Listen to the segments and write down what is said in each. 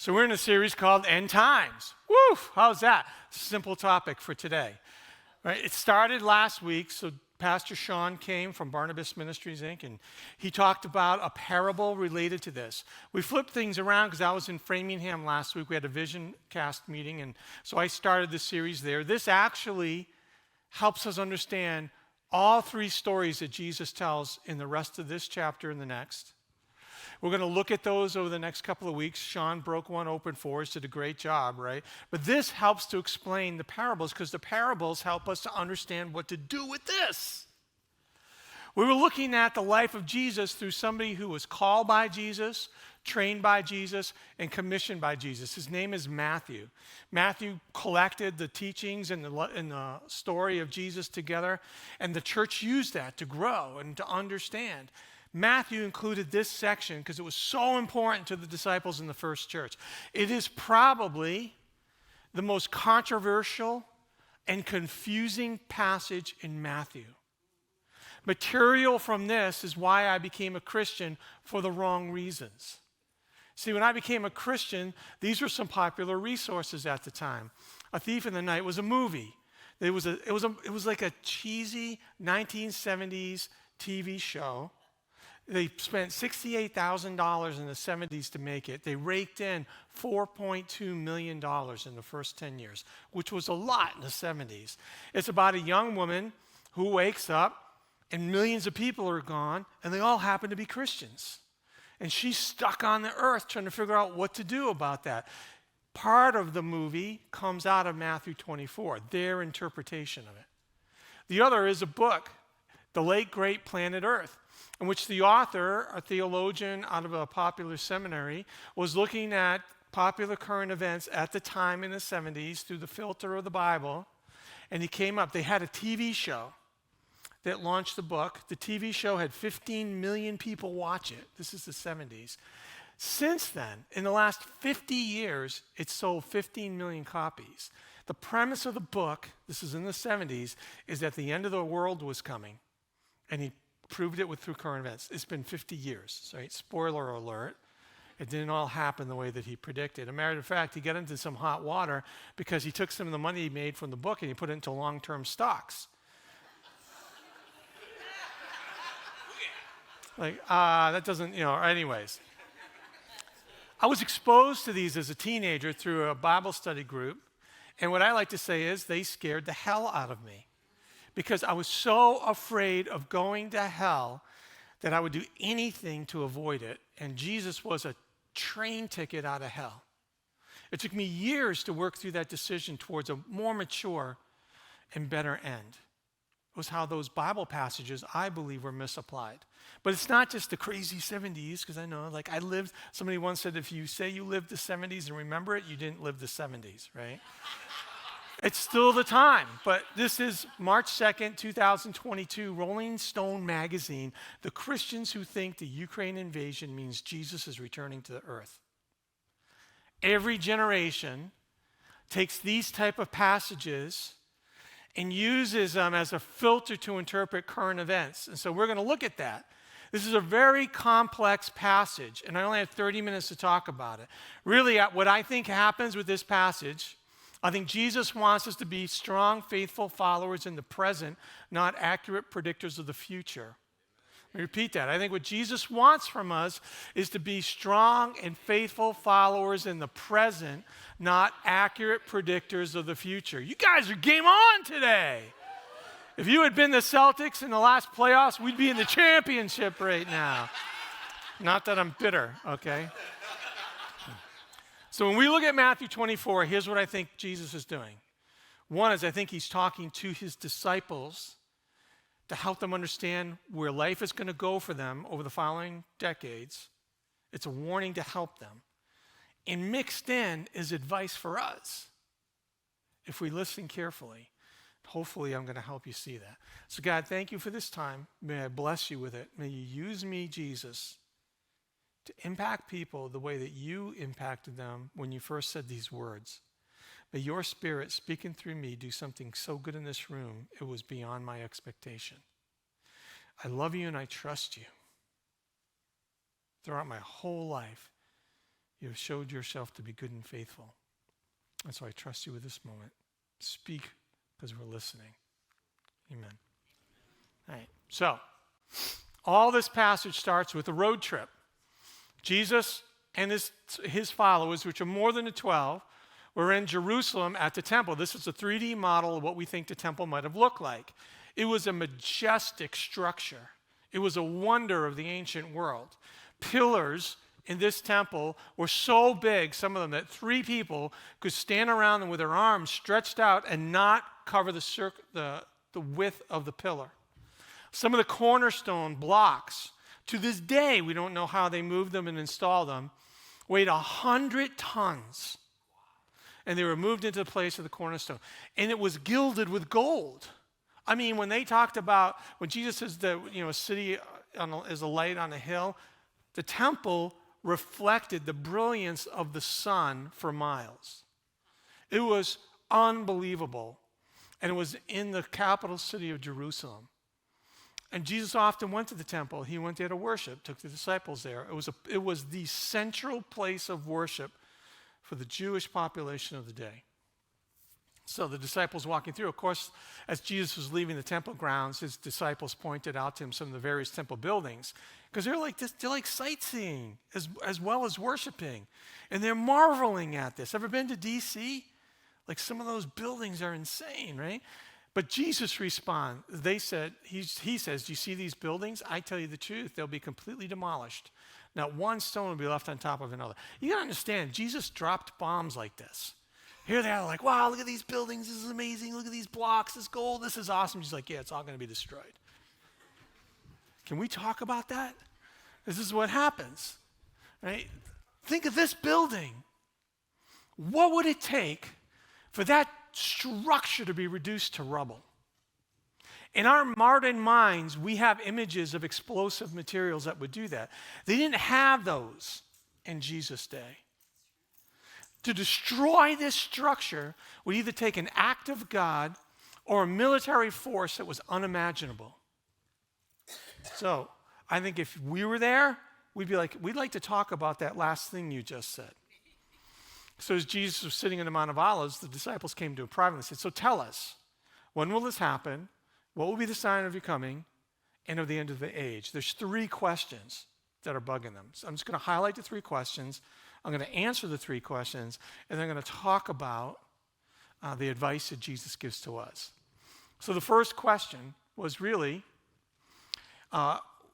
So we're in a series called End Times. Woo! How's that? Simple topic for today. Right? It started last week, so Pastor Sean came from Barnabas Ministries, Inc., and he talked about a parable related to this. We flipped things around because I was in Framingham last week. We had a vision cast meeting, and so I started the series there. This actually helps us understand all three stories that Jesus tells in the rest of this chapter and the next. We're going to look at those over the next couple of weeks. Sean broke one open for us, did a great job, right? But this helps to explain the parables because the parables help us to understand what to do with this. We were looking at the life of Jesus through somebody who was called by Jesus, trained by Jesus, and commissioned by Jesus. His name is Matthew. Matthew collected the teachings and the story of Jesus together, and the church used that to grow and to understand. Matthew included this section because it was so important to the disciples in the first church. It is probably the most controversial and confusing passage in Matthew. Material from this is why I became a Christian for the wrong reasons. See, when I became a Christian, these were some popular resources at the time. A Thief in the Night was a movie. It was like a cheesy 1970s TV show. They spent $68,000 in the 70s to make it. They raked in $4.2 million in the first 10 years, which was a lot in the 70s. It's about a young woman who wakes up and millions of people are gone and they all happen to be Christians. And she's stuck on the earth trying to figure out what to do about that. Part of the movie comes out of Matthew 24, their interpretation of it. The other is a book, The Late Great Planet Earth, in which the author, a theologian out of a popular seminary, was looking at popular current events at the time in the 70s through the filter of the Bible, and he came up. They had a TV show that launched the book. The TV show had 15 million people watch it. This is the 70s. Since then, in the last 50 years, it sold 15 million copies. The premise of the book, this is in the 70s, is that the end of the world was coming, and he proved it through current events. It's been 50 years, right? Spoiler alert. It didn't all happen the way that he predicted. As a matter of fact, he got into some hot water because he took some of the money he made from the book and he put it into long-term stocks. That doesn't, anyways. I was exposed to these as a teenager through a Bible study group, and what I like to say is they scared the hell out of me. Because I was so afraid of going to hell that I would do anything to avoid it. And Jesus was a train ticket out of hell. It took me years to work through that decision towards a more mature and better end. It was how those Bible passages, I believe, were misapplied. But it's not just the crazy 70s, because I know, somebody once said, if you say you lived the 70s and remember it, you didn't live the 70s, right? It's still the time, but this is March 2nd, 2022, Rolling Stone magazine, the Christians who think the Ukraine invasion means Jesus is returning to the earth. Every generation takes these type of passages and uses them as a filter to interpret current events. And so we're going to look at that. This is a very complex passage, and I only have 30 minutes to talk about it. Really, what I think happens with this passage, I think Jesus wants us to be strong, faithful followers in the present, not accurate predictors of the future. Let me repeat that. I think what Jesus wants from us is to be strong and faithful followers in the present, not accurate predictors of the future. You guys are game on today. If you had been the Celtics in the last playoffs, we'd be in the championship right now. Not that I'm bitter, okay? So when we look at Matthew 24, here's what I think Jesus is doing. One is I think he's talking to his disciples to help them understand where life is going to go for them over the following decades. It's a warning to help them. And mixed in is advice for us if we listen carefully. Hopefully I'm going to help you see that. So God, thank you for this time. May I bless you with it. May you use me, Jesus, to impact people the way that you impacted them when you first said these words. May your Spirit speaking through me do something so good in this room, it was beyond my expectation. I love you and I trust you. Throughout my whole life, You have showed yourself to be good and faithful. And so I trust you with this moment. Speak because we're listening. Amen. All right. So, all this passage starts with a road trip. Jesus and his followers, which are more than the 12, were in Jerusalem at the temple. This is a 3D model of what we think the temple might have looked like. It was a majestic structure. It was a wonder of the ancient world. Pillars in this temple were so big, some of them, that 3 people could stand around them with their arms stretched out and not cover the width of the pillar. Some of the cornerstone blocks, to this day, we don't know how they moved them and installed them, weighed 100 tons. And they were moved into the place of the cornerstone. And it was gilded with gold. I mean, when they talked about, when Jesus says that, a city is a light on a hill, the temple reflected the brilliance of the sun for miles. It was unbelievable. And it was in the capital city of Jerusalem. And Jesus often went to the temple. He went there to worship, took the disciples there. It was the central place of worship for the Jewish population of the day. So the disciples walking through, of course, as Jesus was leaving the temple grounds, his disciples pointed out to him some of the various temple buildings, because they're like sightseeing as well as worshiping. And they're marveling at this. Ever been to D.C.? Like, some of those buildings are insane, right? But Jesus responds. They said, he says, do you see these buildings? I tell you the truth, they'll be completely demolished. Not one stone will be left on top of another. You got to understand, Jesus dropped bombs like this. Here they are like, wow, look at these buildings. This is amazing. Look at these blocks. This gold. This is awesome. He's like, yeah, it's all going to be destroyed. Can we talk about that? This is what happens, right? Think of this building. What would it take for that structure to be reduced to rubble? In our modern minds, we have images of explosive materials that would do that. They didn't have those in Jesus' day. To destroy this structure would either take an act of God or a military force that was unimaginable. So I think if we were there, we'd be like, we'd like to talk about that last thing you just said. So as Jesus was sitting on the Mount of Olives, the disciples came to him privately and said, so tell us, when will this happen? What will be the sign of your coming and of the end of the age? There's 3 questions that are bugging them. So I'm just going to highlight the 3 questions. I'm going to answer the 3 questions, and then I'm going to talk about the advice that Jesus gives to us. So the first question was really,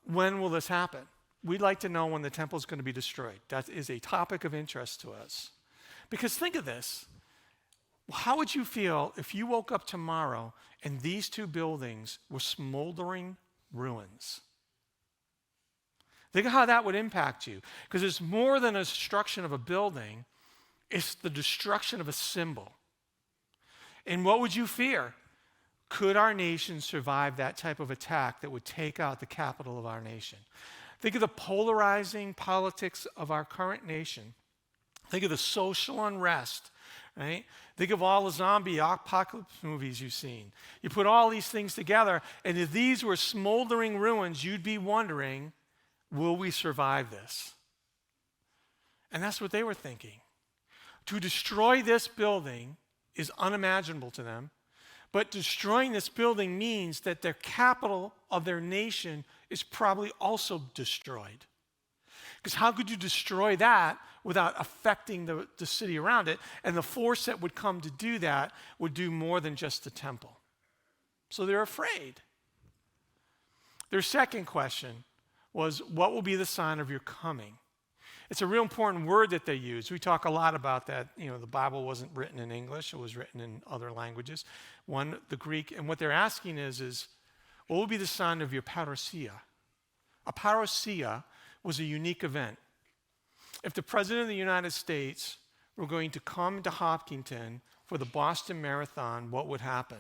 when will this happen? We'd like to know when the temple is going to be destroyed. That is a topic of interest to us. Because think of this. How would you feel if you woke up tomorrow and these 2 buildings were smoldering ruins? Think of how that would impact you. Because it's more than a destruction of a building, it's the destruction of a symbol. And what would you fear? Could our nation survive that type of attack that would take out the capital of our nation? Think of the polarizing politics of our current nation. Think of the social unrest, right? Think of all the zombie apocalypse movies you've seen. You put all these things together, and if these were smoldering ruins, you'd be wondering, will we survive this? And that's what they were thinking. To destroy this building is unimaginable to them, but destroying this building means that their capital of their nation is probably also destroyed. Because how could you destroy that without affecting the city around it? And the force that would come to do that would do more than just the temple. So they're afraid. Their second question was, what will be the sign of your coming? It's a real important word that they use. We talk a lot about that. The Bible wasn't written in English. It was written in other languages. One, the Greek. And what they're asking is what will be the sign of your parousia? A parousia was a unique event. If the President of the United States were going to come to Hopkinton for the Boston Marathon, what would happen?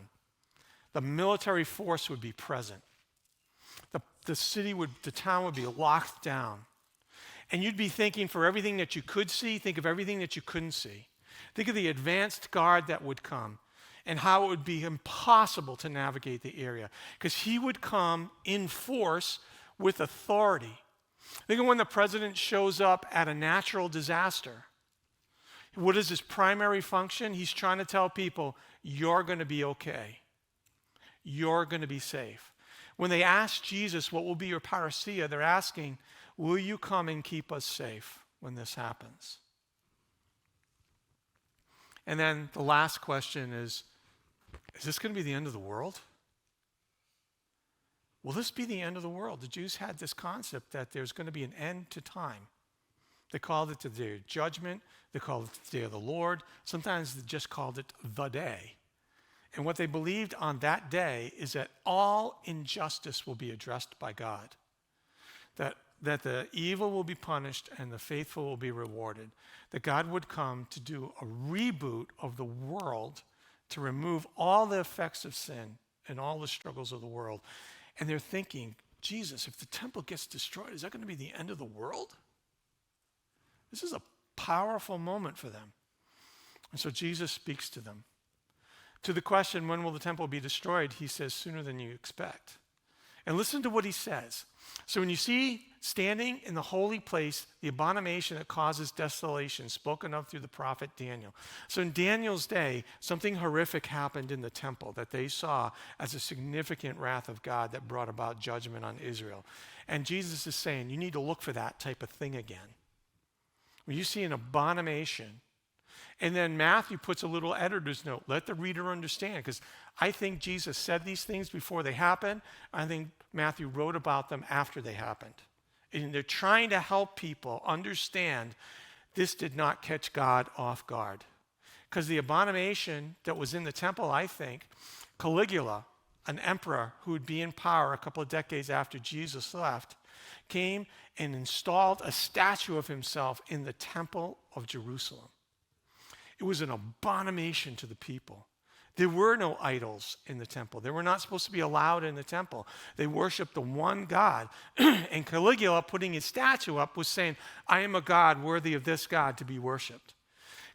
The military force would be present. The town would be locked down. And you'd be thinking, for everything that you could see, think of everything that you couldn't see. Think of the advanced guard that would come and how it would be impossible to navigate the area. Because he would come in force with authority. Think of when the president shows up at a natural disaster. What is his primary function? He's trying to tell people, you're going to be okay. You're going to be safe. When they ask Jesus, what will be your parousia, they're asking, will you come and keep us safe when this happens? And then the last question is this going to be the end of the world? Will this be the end of the world? The Jews had this concept that there's going to be an end to time. They called it the day of judgment. They called it the day of the Lord. Sometimes they just called it the day. And what they believed on that day is that all injustice will be addressed by God. That the evil will be punished and the faithful will be rewarded. That God would come to do a reboot of the world to remove all the effects of sin and all the struggles of the world. And they're thinking, Jesus, if the temple gets destroyed, is that going to be the end of the world? This is a powerful moment for them. And so Jesus speaks to them. To the question, when will the temple be destroyed? He says, sooner than you expect. And listen to what he says. So when you see standing in the holy place, the abomination that causes desolation, spoken of through the prophet Daniel. So in Daniel's day, something horrific happened in the temple that they saw as a significant wrath of God that brought about judgment on Israel. And Jesus is saying, you need to look for that type of thing again. When you see an abomination, and then Matthew puts a little editor's note, let the reader understand, because I think Jesus said these things before they happened. I think Matthew wrote about them after they happened. And they're trying to help people understand this did not catch God off guard. Because the abomination that was in the temple, I think, Caligula, an emperor who would be in power a couple of decades after Jesus left, came and installed a statue of himself in the temple of Jerusalem. It was an abomination to the people. There were no idols in the temple. They were not supposed to be allowed in the temple. They worshiped the one God. And Caligula, putting his statue up, was saying, I am a God worthy of this God to be worshiped.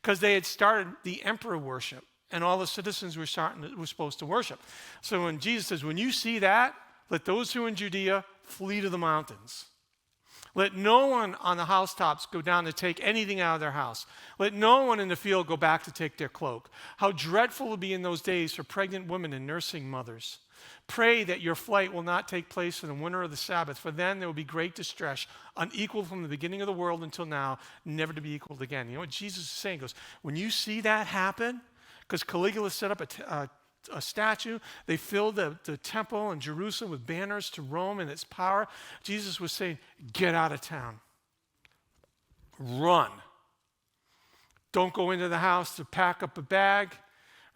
Because they had started the emperor worship, and all the citizens were supposed to worship. So when Jesus says, when you see that, let those who are in Judea flee to the mountains. Let no one on the housetops go down to take anything out of their house. Let no one in the field go back to take their cloak. How dreadful it will be in those days for pregnant women and nursing mothers. Pray that your flight will not take place in the winter of the Sabbath, for then there will be great distress, unequaled from the beginning of the world until now, never to be equaled again. You know what Jesus is saying? He goes, when you see that happen, because Caligula set up a statue. They filled the temple in Jerusalem with banners to Rome and its power. Jesus was saying, get out of town. Run. Don't go into the house to pack up a bag.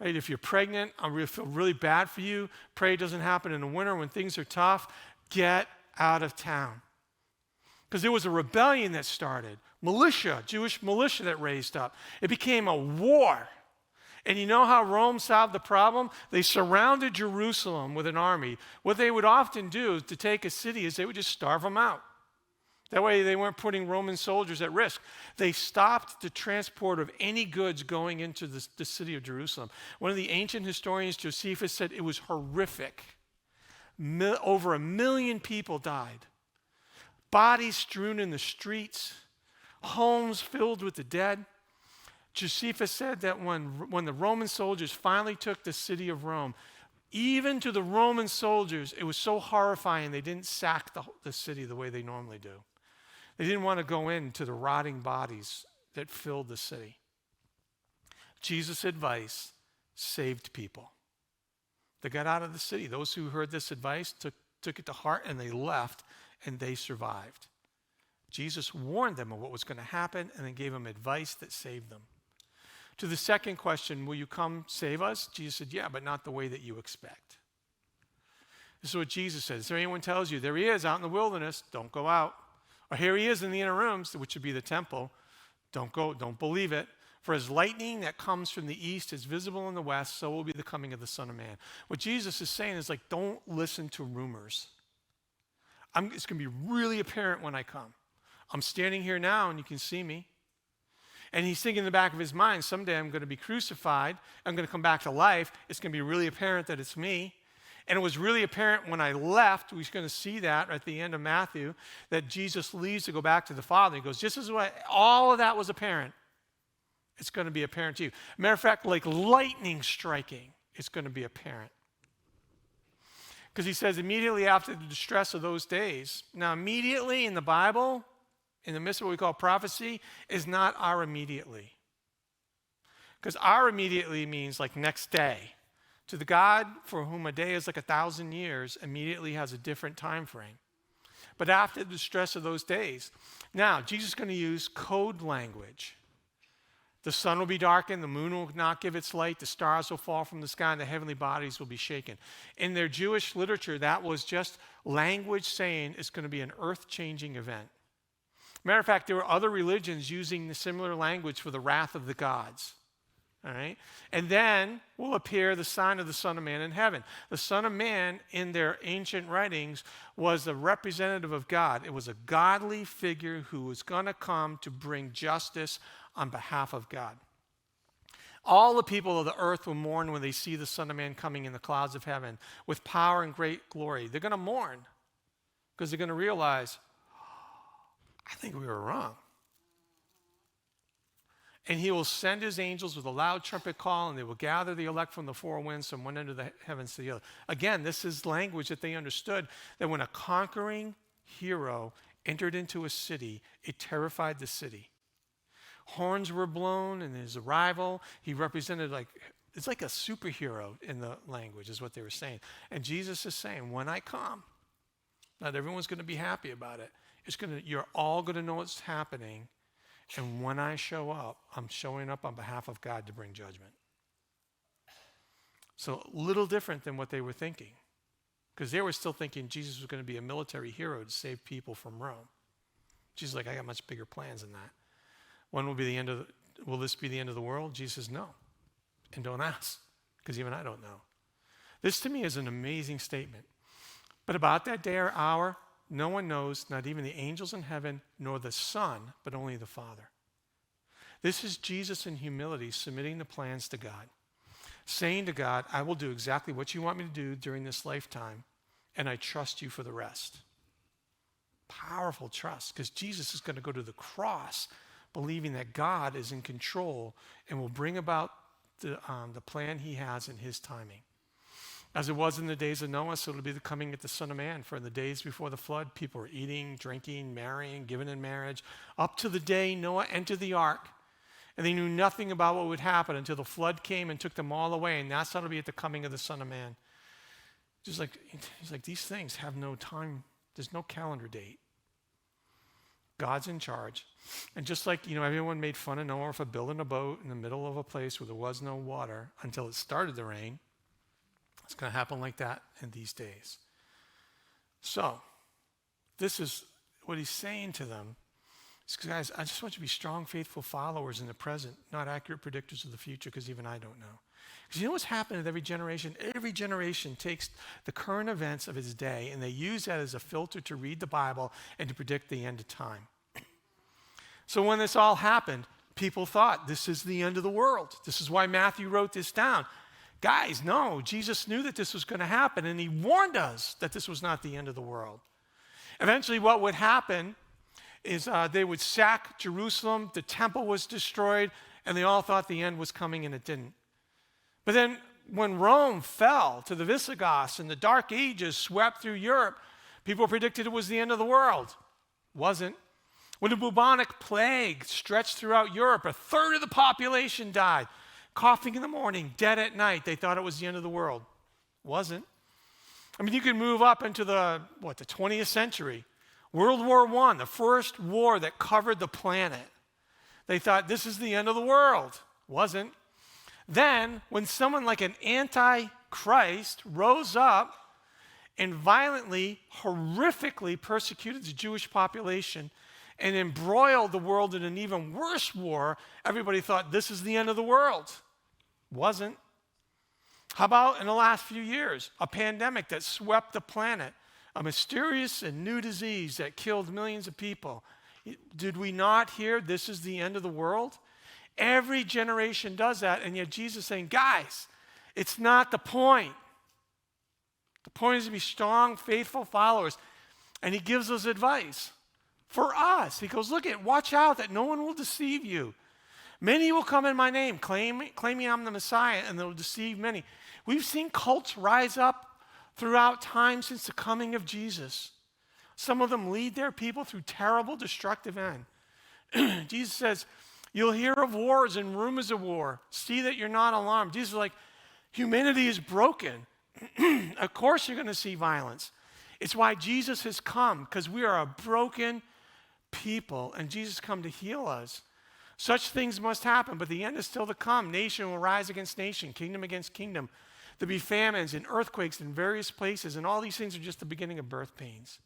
Right? If you're pregnant, I feel really bad for you. Pray it doesn't happen in the winter when things are tough. Get out of town. Because there was a rebellion that started. Militia, Jewish militia that raised up. It became a war. And you know how Rome solved the problem? They surrounded Jerusalem with an army. What they would often do to take a city is they would just starve them out. That way they weren't putting Roman soldiers at risk. They stopped the transport of any goods going into the city of Jerusalem. One of the ancient historians, Josephus, said it was horrific. Over 1 million people died. Bodies strewn in the streets. Homes filled with the dead. Josephus said that when the Roman soldiers finally took the city of Rome, even to the Roman soldiers, it was so horrifying they didn't sack the city the way they normally do. They didn't want to go into the rotting bodies that filled the city. Jesus' advice saved people. They got out of the city. Those who heard this advice took it to heart and they left and they survived. Jesus warned them of what was going to happen and then gave them advice that saved them. To the second question, will you come save us? Jesus said, yeah, but not the way that you expect. This is what Jesus said. If anyone tells you, there he is out in the wilderness, don't go out. Or here he is in the inner rooms, which would be the temple, don't go, don't believe it. For as lightning that comes from the east is visible in the west, so will be the coming of the Son of Man. What Jesus is saying is like, don't listen to rumors. It's going to be really apparent when I come. I'm standing here now and you can see me. And he's thinking in the back of his mind, someday I'm going to be crucified. I'm going to come back to life. It's going to be really apparent that it's me. And it was really apparent when I left. We're going to see that at the end of Matthew, that Jesus leaves to go back to the Father. He goes, just as what all of that was apparent, it's going to be apparent to you. Matter of fact, like lightning striking, it's going to be apparent. Because he says immediately after the distress of those days. Now, immediately in the Bible, in the midst of what we call prophecy, is not our immediately. Because our immediately means like next day. To the God for whom a day is like 1,000 years, immediately has a different time frame. But after the distress of those days. Now, Jesus is going to use code language. The sun will be darkened, the moon will not give its light, the stars will fall from the sky, and the heavenly bodies will be shaken. In their Jewish literature, that was just language saying it's going to be an earth-changing event. Matter of fact, there were other religions using the similar language for the wrath of the gods. All right? And then will appear the sign of the Son of Man in heaven. The Son of Man, in their ancient writings, was a representative of God. It was a godly figure who was going to come to bring justice on behalf of God. All the people of the earth will mourn when they see the Son of Man coming in the clouds of heaven with power and great glory. They're going to mourn because they're going to realize, I think we were wrong. And he will send his angels with a loud trumpet call, and they will gather the elect from the four winds from one end of the heavens to the other. Again, this is language that they understood, that when a conquering hero entered into a city, it terrified the city. Horns were blown in his arrival. He represented it's like a superhero in the language is what they were saying. And Jesus is saying, when I come, not everyone's going to be happy about it. You're all going to know what's happening. And when I show up, I'm showing up on behalf of God to bring judgment. So a little different than what they were thinking. Because they were still thinking Jesus was going to be a military hero to save people from Rome. Jesus is like, I got much bigger plans than that. When will this be the end of the world? Jesus says, no. And don't ask, because even I don't know. This to me is an amazing statement. But about that day or hour, no one knows, not even the angels in heaven, nor the Son, but only the Father. This is Jesus in humility submitting the plans to God, saying to God, I will do exactly what you want me to do during this lifetime, and I trust you for the rest. Powerful trust, because Jesus is going to go to the cross believing that God is in control and will bring about the plan he has in his timing. As it was in the days of Noah, so it'll be the coming of the Son of Man. For in the days before the flood, people were eating, drinking, marrying, given in marriage, up to the day Noah entered the ark. And they knew nothing about what would happen until the flood came and took them all away. And that's how it'll be at the coming of the Son of Man. He's like, these things have no time. There's no calendar date. God's in charge. And just like, everyone made fun of Noah for building a boat in the middle of a place where there was no water until it started to rain, it's going to happen like that in these days. So, this is what he's saying to them. Guys, I just want you to be strong, faithful followers in the present, not accurate predictors of the future, because even I don't know. Because you know what's happened with every generation? Every generation takes the current events of its day, and they use that as a filter to read the Bible and to predict the end of time. So when this all happened, people thought this is the end of the world. This is why Matthew wrote this down. Guys, no, Jesus knew that this was going to happen, and he warned us that this was not the end of the world. Eventually, what would happen is they would sack Jerusalem, the temple was destroyed, and they all thought the end was coming, and it didn't. But then when Rome fell to the Visigoths and the Dark Ages swept through Europe, people predicted it was the end of the world. It wasn't. When the bubonic plague stretched throughout Europe, a third of the population died. Coughing in the morning, dead at night. They thought it was the end of the world. It wasn't. I mean, you could move up into the 20th century. World War I, the first war that covered the planet. They thought this is the end of the world. It wasn't. Then, when someone like an antichrist rose up and violently, horrifically persecuted the Jewish population and embroiled the world in an even worse war, everybody thought this is the end of the world. Wasn't. How about in the last few years, a pandemic that swept the planet, a mysterious and new disease that killed millions of people? Did we not hear this is the end of the world? Every generation does that, and yet Jesus is saying, guys, it's not the point. The point is to be strong, faithful followers. And he gives us advice for us. He goes, watch out that no one will deceive you. Many will come in my name, claiming I'm the Messiah, and they'll deceive many. We've seen cults rise up throughout time since the coming of Jesus. Some of them lead their people through terrible, destructive end. Jesus says, you'll hear of wars and rumors of war. See that you're not alarmed. Jesus is like, humanity is broken. Of course you're going to see violence. It's why Jesus has come, because we are a broken people, and Jesus come to heal us. Such things must happen, but the end is still to come. Nation will rise against nation, kingdom against kingdom. There'll be famines and earthquakes in various places, and all these things are just the beginning of birth pains.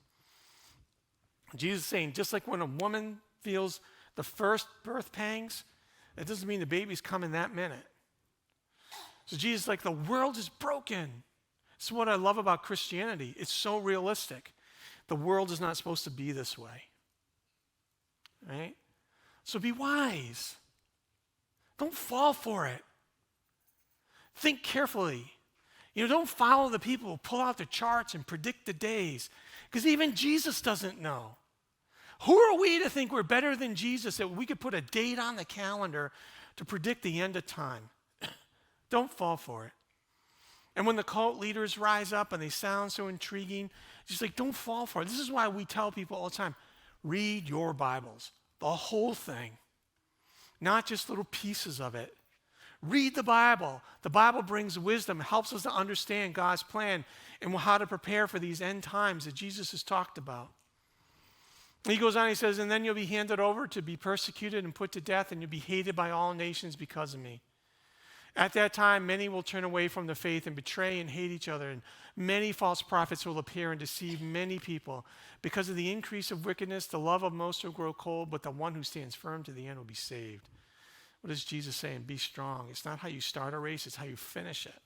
Jesus is saying, just like when a woman feels the first birth pangs, that doesn't mean the baby's coming that minute. So Jesus is like, the world is broken. This is what I love about Christianity. It's so realistic. The world is not supposed to be this way. Right? So be wise. Don't fall for it. Think carefully. Don't follow the people who pull out the charts and predict the days, because even Jesus doesn't know. Who are we to think we're better than Jesus, that we could put a date on the calendar to predict the end of time? Don't fall for it. And when the cult leaders rise up and they sound so intriguing, just like, don't fall for it. This is why we tell people all the time, read your Bibles, the whole thing, not just little pieces of it. Read the Bible. The Bible brings wisdom, helps us to understand God's plan and how to prepare for these end times that Jesus has talked about. He goes on, he says, and then you'll be handed over to be persecuted and put to death, and you'll be hated by all nations because of me. At that time, many will turn away from the faith and betray and hate each other, and many false prophets will appear and deceive many people. Because of the increase of wickedness, the love of most will grow cold, but the one who stands firm to the end will be saved. What is Jesus saying? Be strong. It's not how you start a race, it's how you finish it.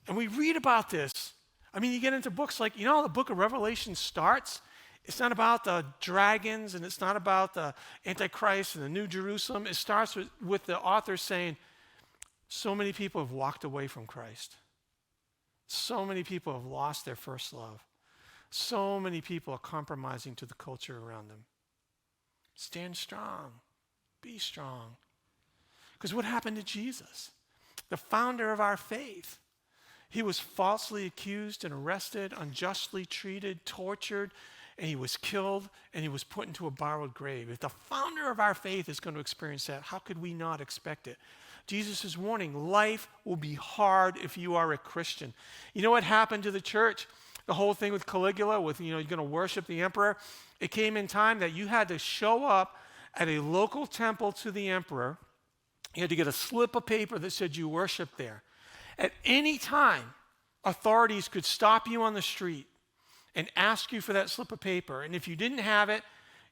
And we read about this. You get into books like, the book of Revelation starts. It's not about the dragons, and it's not about the Antichrist and the New Jerusalem. It starts with the author saying, so many people have walked away from Christ. So many people have lost their first love. So many people are compromising to the culture around them. Stand strong. Be strong. Because what happened to Jesus? The founder of our faith. He was falsely accused and arrested, unjustly treated, tortured, and he was killed, and he was put into a borrowed grave. If the founder of our faith is going to experience that, how could we not expect it? Jesus is warning, life will be hard if you are a Christian. You know what happened to the church? The whole thing with Caligula, with, you're going to worship the emperor. It came in time that you had to show up at a local temple to the emperor. You had to get a slip of paper that said you worshiped there. At any time, authorities could stop you on the street and ask you for that slip of paper. And if you didn't have it,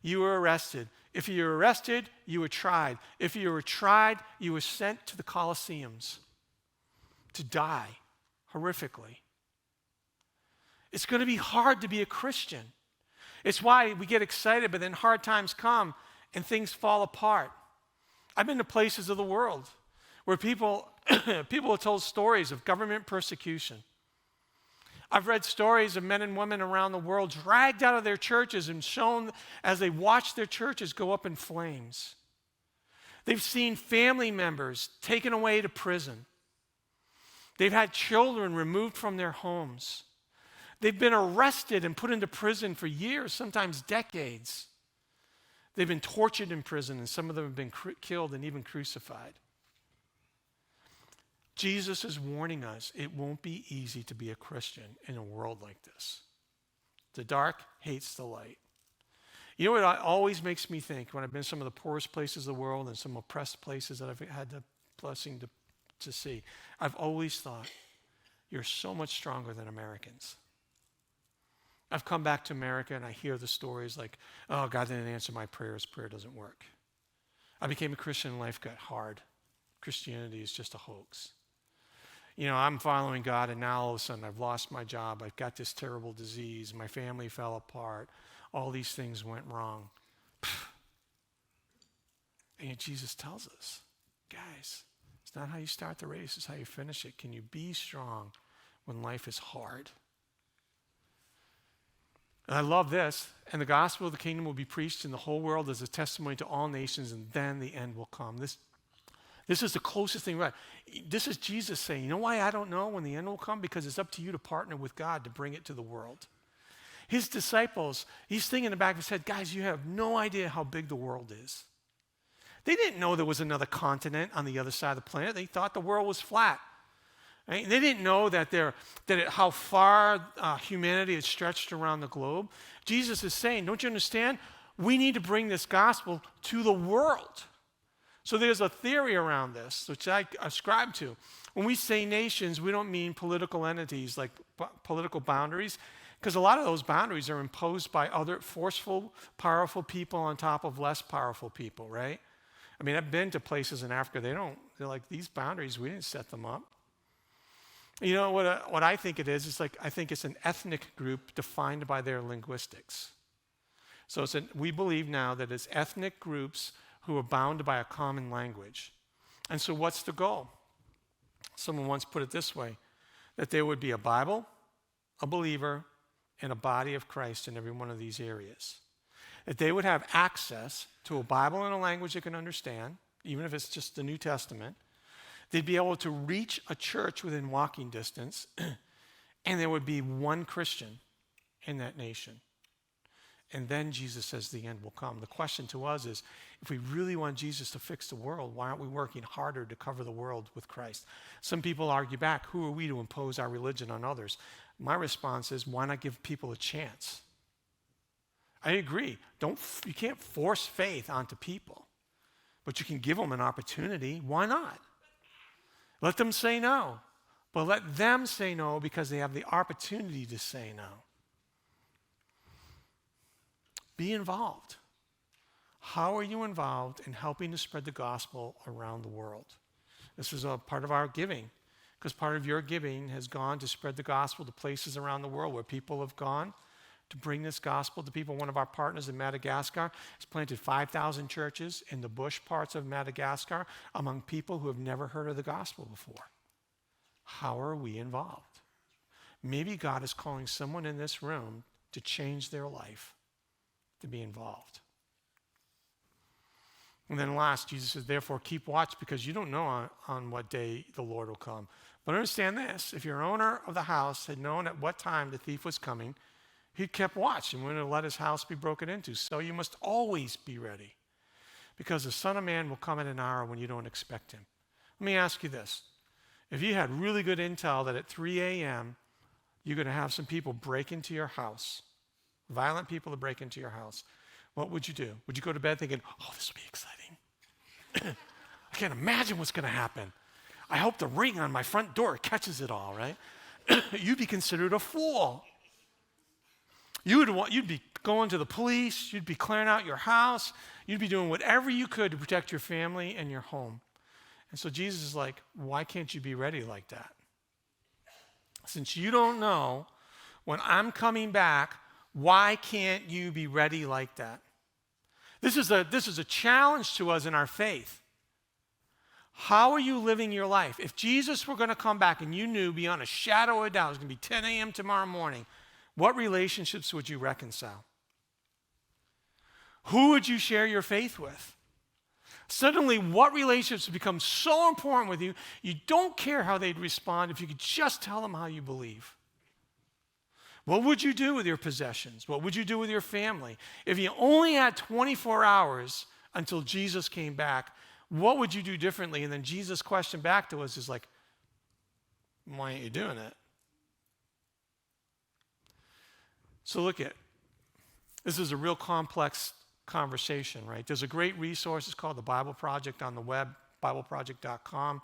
you were arrested. If you were arrested, you were tried. If you were tried, you were sent to the Colosseums to die horrifically. It's going to be hard to be a Christian. It's why we get excited, but then hard times come and things fall apart. I've been to places of the world where people have told stories of government persecution. I've read stories of men and women around the world dragged out of their churches and shown as they watched their churches go up in flames. They've seen family members taken away to prison. They've had children removed from their homes. They've been arrested and put into prison for years, sometimes decades. They've been tortured in prison, and some of them have been killed and even crucified. Jesus is warning us it won't be easy to be a Christian in a world like this. The dark hates the light. You know what always makes me think when I've been to some of the poorest places of the world and some oppressed places that I've had the blessing to see? I've always thought, you're so much stronger than Americans. I've come back to America and I hear the stories like, oh, God didn't answer my prayers. Prayer doesn't work. I became a Christian and life got hard. Christianity is just a hoax. I'm following God, and now all of a sudden I've lost my job. I've got this terrible disease. My family fell apart. All these things went wrong. And yet Jesus tells us, guys, it's not how you start the race, it's how you finish it. Can you be strong when life is hard. And I love this. And the gospel of the kingdom will be preached in the whole world as a testimony to all nations, and then the end will come. This is the closest thing, right? This is Jesus saying, you know why I don't know when the end will come? Because it's up to you to partner with God to bring it to the world. His disciples, he's thinking in the back of his head, guys, you have no idea how big the world is. They didn't know there was another continent on the other side of the planet. They thought the world was flat. Right? They didn't know how far humanity had stretched around the globe. Jesus is saying, don't you understand? We need to bring this gospel to the world. So there's a theory around this, which I ascribe to. When we say nations, we don't mean political entities like political boundaries, because a lot of those boundaries are imposed by other forceful, powerful people on top of less powerful people, right? I mean, I've been to places in Africa, they're like, these boundaries, we didn't set them up. You know what I think it is like, I think it's an ethnic group defined by their linguistics. So we believe now that it's ethnic groups who are bound by a common language. And so what's the goal? Someone once put it this way, that there would be a Bible, a believer, and a body of Christ in every one of these areas. That they would have access to a Bible in a language they can understand, even if it's just the New Testament. They'd be able to reach a church within walking distance, and there would be one Christian in that nation. And then Jesus says the end will come. The question to us is, if we really want Jesus to fix the world, why aren't we working harder to cover the world with Christ? Some people argue back, who are we to impose our religion on others? My response is, why not give people a chance? I agree. You can't force faith onto people, but you can give them an opportunity. Why not? Let them say no, but let them say no because they have the opportunity to say no. Be involved. How are you involved in helping to spread the gospel around the world? This is a part of our giving, because part of your giving has gone to spread the gospel to places around the world where people have gone to bring this gospel to people. One of our partners in Madagascar has planted 5,000 churches in the bush parts of Madagascar among people who have never heard of the gospel before. How are we involved? Maybe God is calling someone in this room to change their life, to be involved. And then last, Jesus says, therefore keep watch, because you don't know on what day the Lord will come. But understand this, if your owner of the house had known at what time the thief was coming, he'd kept watch and wouldn't have let his house be broken into. So you must always be ready, because the Son of Man will come at an hour when you don't expect him. Let me ask you this. If you had really good intel that at 3 a.m. you're going to have some people break into your house, violent people to break into your house, what would you do? Would you go to bed thinking, oh, this will be exciting? I can't imagine what's going to happen. I hope the ring on my front door catches it all, right? You'd be considered a fool. You'd be going to the police. You'd be clearing out your house. You'd be doing whatever you could to protect your family and your home. And so Jesus is like, why can't you be ready like that? Since you don't know when I'm coming back, why can't you be ready like that? This is a challenge to us in our faith. How are you living your life? If Jesus were going to come back and you knew beyond a shadow of a doubt it was going to be 10 a.m. tomorrow morning, what relationships would you reconcile? Who would you share your faith with? Suddenly, what relationships become so important with you, you don't care how they'd respond if you could just tell them how you believe. What would you do with your possessions? What would you do with your family? If you only had 24 hours until Jesus came back, what would you do differently? And then Jesus' question back to us is like, why aren't you doing it? So look at, this is a real complex conversation, right? There's a great resource. It's called the Bible Project on the web, bibleproject.com.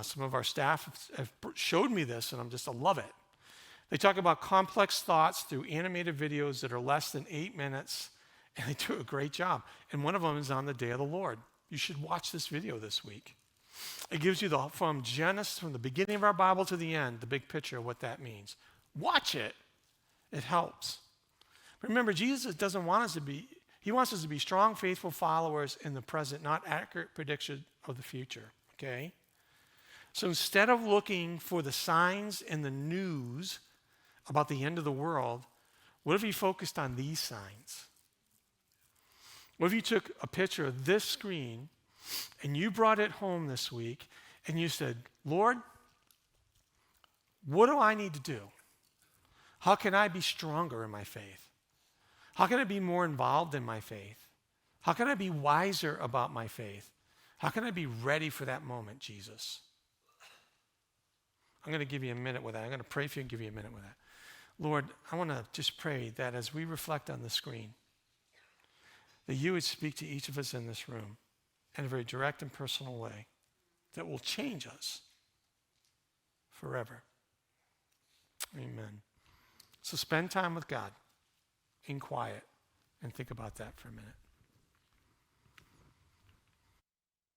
Some of our staff have showed me this, and I love it. They talk about complex thoughts through animated videos that are less than 8 minutes, and they do a great job. And one of them is on the day of the Lord. You should watch this video this week. It gives you from Genesis, from the beginning of our Bible to the end, the big picture of what that means. Watch it. It helps. Remember, Jesus doesn't want us to be, he wants us to be strong, faithful followers in the present, not accurate prediction of the future, okay? So instead of looking for the signs in the news about the end of the world, what if you focused on these signs? What if you took a picture of this screen and you brought it home this week and you said, Lord, what do I need to do? How can I be stronger in my faith? How can I be more involved in my faith? How can I be wiser about my faith? How can I be ready for that moment, Jesus? I'm going to give you a minute with that. I'm going to pray for you and give you a minute with that. Lord, I want to just pray that as we reflect on the screen, that you would speak to each of us in this room in a very direct and personal way that will change us forever. Amen. So spend time with God in quiet and think about that for a minute.